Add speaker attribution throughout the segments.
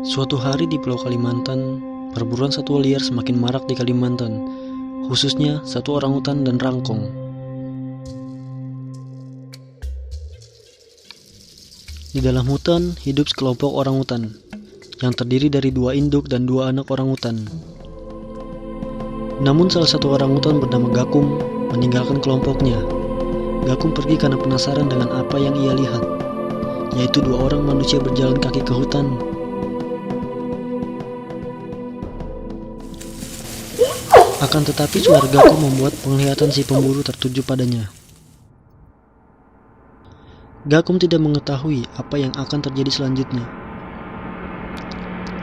Speaker 1: Suatu hari di Pulau Kalimantan, perburuan satwa liar semakin marak di Kalimantan, khususnya satu orangutan dan rangkong. Di dalam hutan hidup sekelompok orangutan yang terdiri dari 2 induk dan 2 anak orangutan. Namun salah satu orangutan bernama Gakum meninggalkan kelompoknya. Gakum pergi karena penasaran dengan apa yang ia lihat, yaitu 2 orang manusia berjalan kaki ke hutan. Akan tetapi suara Gakum membuat penglihatan si pemburu tertuju padanya. Gakum tidak mengetahui apa yang akan terjadi selanjutnya.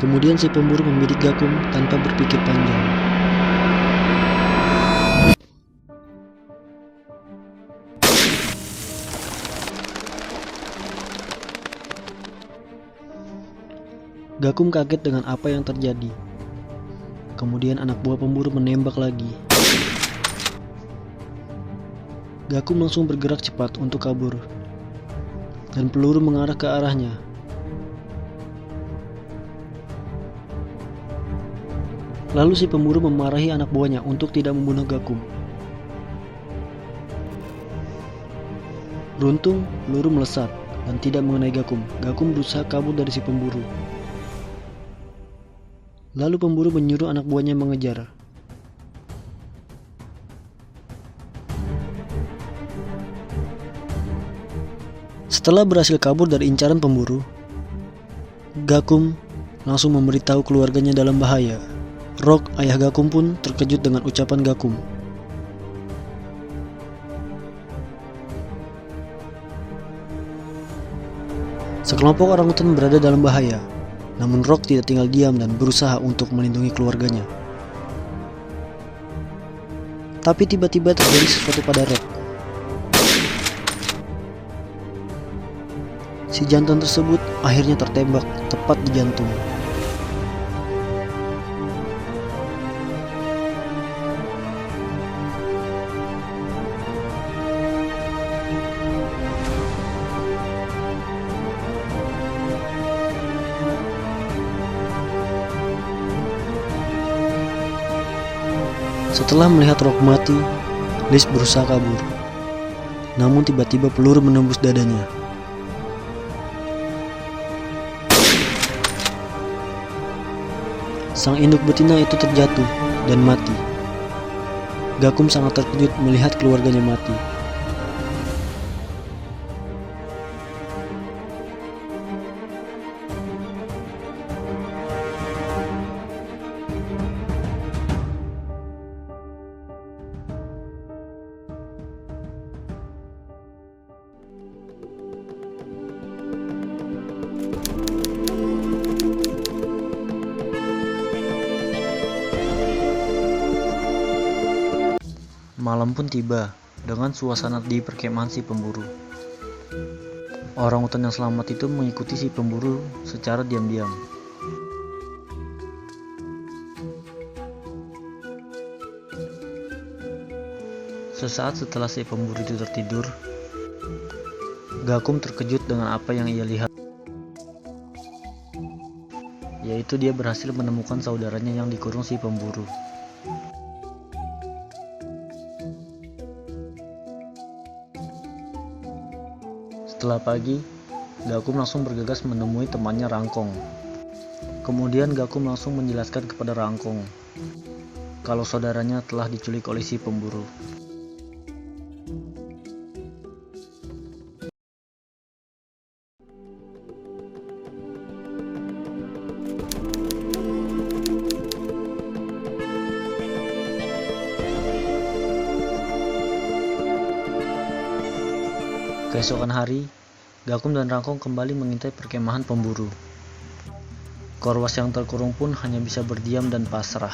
Speaker 1: Kemudian si pemburu membidik Gakum tanpa berpikir panjang. Gakum kaget dengan apa yang terjadi. Kemudian anak buah pemburu menembak lagi. Gakum langsung bergerak cepat untuk kabur, dan peluru mengarah ke arahnya. Lalu si pemburu memarahi anak buahnya untuk tidak membunuh Gakum. Beruntung, peluru melesat dan tidak mengenai Gakum. Gakum berusaha kabur dari si pemburu. Lalu pemburu menyuruh anak buahnya mengejar. Setelah berhasil kabur dari incaran pemburu, Gakum langsung memberitahu keluarganya dalam bahaya. Rock, ayah Gakum pun terkejut dengan ucapan Gakum. Sekelompok orangutan berada dalam bahaya. Namun Rock tidak tinggal diam dan berusaha untuk melindungi keluarganya. Tapi tiba-tiba terjadi sesuatu pada Rock. Si jantan tersebut akhirnya tertembak tepat di jantung. Setelah melihat Rock mati, Liz berusaha kabur. Namun tiba-tiba peluru menembus dadanya. Sang induk betina itu terjatuh dan mati. Gakum sangat terkejut melihat keluarganya mati. Malam pun tiba dengan suasana di perkemahan si pemburu. Orangutan yang selamat itu mengikuti si pemburu secara diam-diam. Sesaat setelah si pemburu itu tertidur, Gakum terkejut dengan apa yang ia lihat, yaitu dia berhasil menemukan saudaranya yang dikurung si pemburu. Setelah pagi, Gakum langsung bergegas menemui temannya Rangkong. Kemudian Gakum langsung menjelaskan kepada Rangkong kalau saudaranya telah diculik oleh si pemburu. Keesokan hari, Gakum dan Rangkong kembali mengintai perkemahan pemburu. Korwas yang terkurung pun hanya bisa berdiam dan pasrah.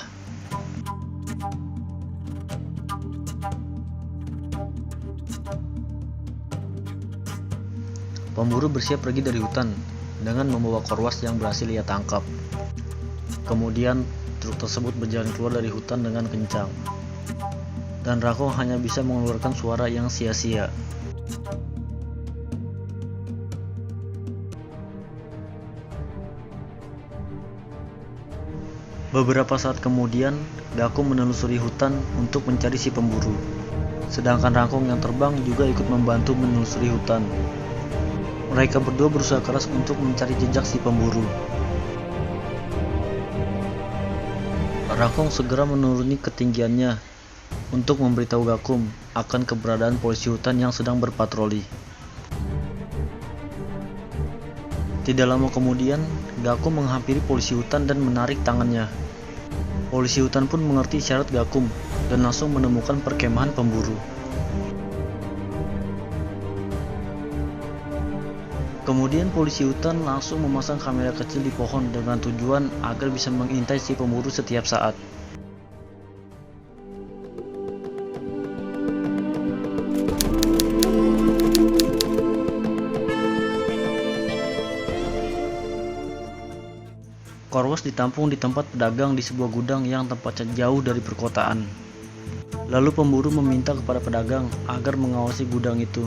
Speaker 1: Pemburu bersiap pergi dari hutan dengan membawa Korwas yang berhasil ia tangkap. Kemudian, truk tersebut berjalan keluar dari hutan dengan kencang. Dan Rangkong hanya bisa mengeluarkan suara yang sia-sia. Beberapa saat kemudian, Gakum menelusuri hutan untuk mencari si pemburu. Sedangkan Rangkong yang terbang juga ikut membantu menelusuri hutan. Mereka berdua berusaha keras untuk mencari jejak si pemburu. Rangkong segera menuruni ketinggiannya untuk memberitahu Gakum akan keberadaan polisi hutan yang sedang berpatroli. Tidak lama kemudian, Gakum menghampiri polisi hutan dan menarik tangannya. Polisi hutan pun mengerti isyarat Gakum dan langsung menemukan perkemahan pemburu. Kemudian polisi hutan langsung memasang kamera kecil di pohon dengan tujuan agar bisa mengintai si pemburu setiap saat. Korwas ditampung di tempat pedagang di sebuah gudang yang tempatnya jauh dari perkotaan. Lalu pemburu meminta kepada pedagang agar mengawasi gudang itu.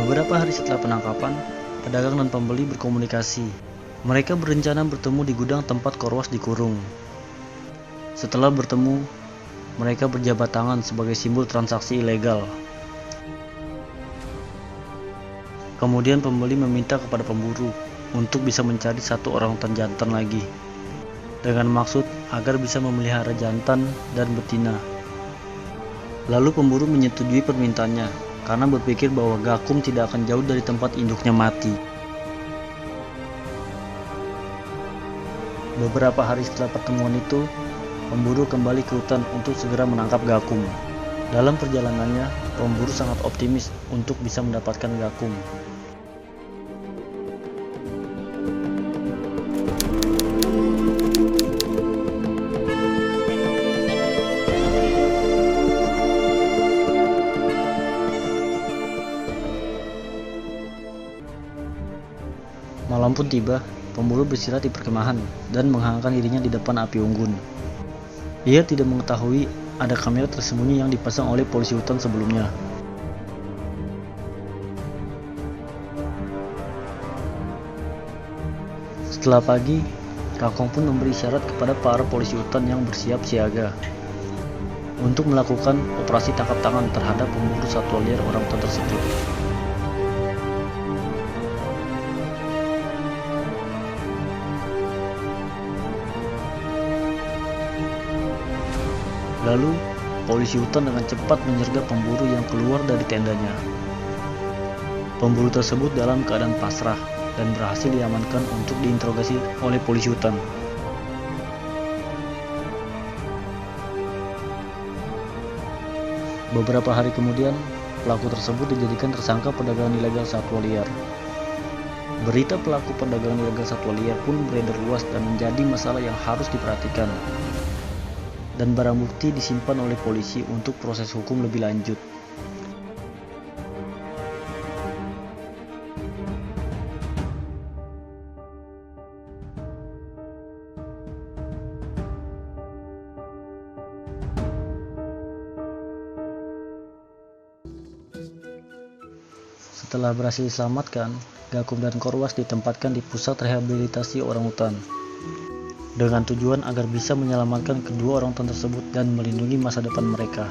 Speaker 1: Beberapa hari setelah penangkapan, pedagang dan pembeli berkomunikasi. Mereka berencana bertemu di gudang tempat Korwas dikurung. Setelah bertemu, mereka berjabat tangan sebagai simbol transaksi ilegal. Kemudian pembeli meminta kepada pemburu untuk bisa mencari satu orang hutan jantan lagi, dengan maksud agar bisa memelihara jantan dan betina. Lalu pemburu menyetujui permintaannya karena berpikir bahwa Gakum tidak akan jauh dari tempat induknya mati. Beberapa hari setelah pertemuan itu, pemburu kembali ke hutan untuk segera menangkap Gakum. Dalam perjalanannya, pemburu sangat optimis untuk bisa mendapatkan Gakum. Malam pun tiba, pemburu beristirahat di perkemahan dan menghangangkan dirinya di depan api unggun. Ia tidak mengetahui ada kamera tersembunyi yang dipasang oleh polisi hutan sebelumnya. Setelah pagi, Rangkong pun memberi isyarat kepada para polisi hutan yang bersiap siaga untuk melakukan operasi tangkap tangan terhadap pemburu satwa liar orangutan tersebut. Lalu, polisi hutan dengan cepat menyergap pemburu yang keluar dari tendanya. Pemburu tersebut dalam keadaan pasrah dan berhasil diamankan untuk diinterogasi oleh polisi hutan. Beberapa hari kemudian, pelaku tersebut dijadikan tersangka perdagangan ilegal satwa liar. Berita pelaku perdagangan ilegal satwa liar pun beredar luas dan menjadi masalah yang harus diperhatikan. Dan barang bukti disimpan oleh polisi untuk proses hukum lebih lanjut. Setelah berhasil diselamatkan, Gakum dan Korwas ditempatkan di pusat rehabilitasi orangutan, dengan tujuan agar bisa menyelamatkan kedua orangutan tersebut dan melindungi masa depan mereka.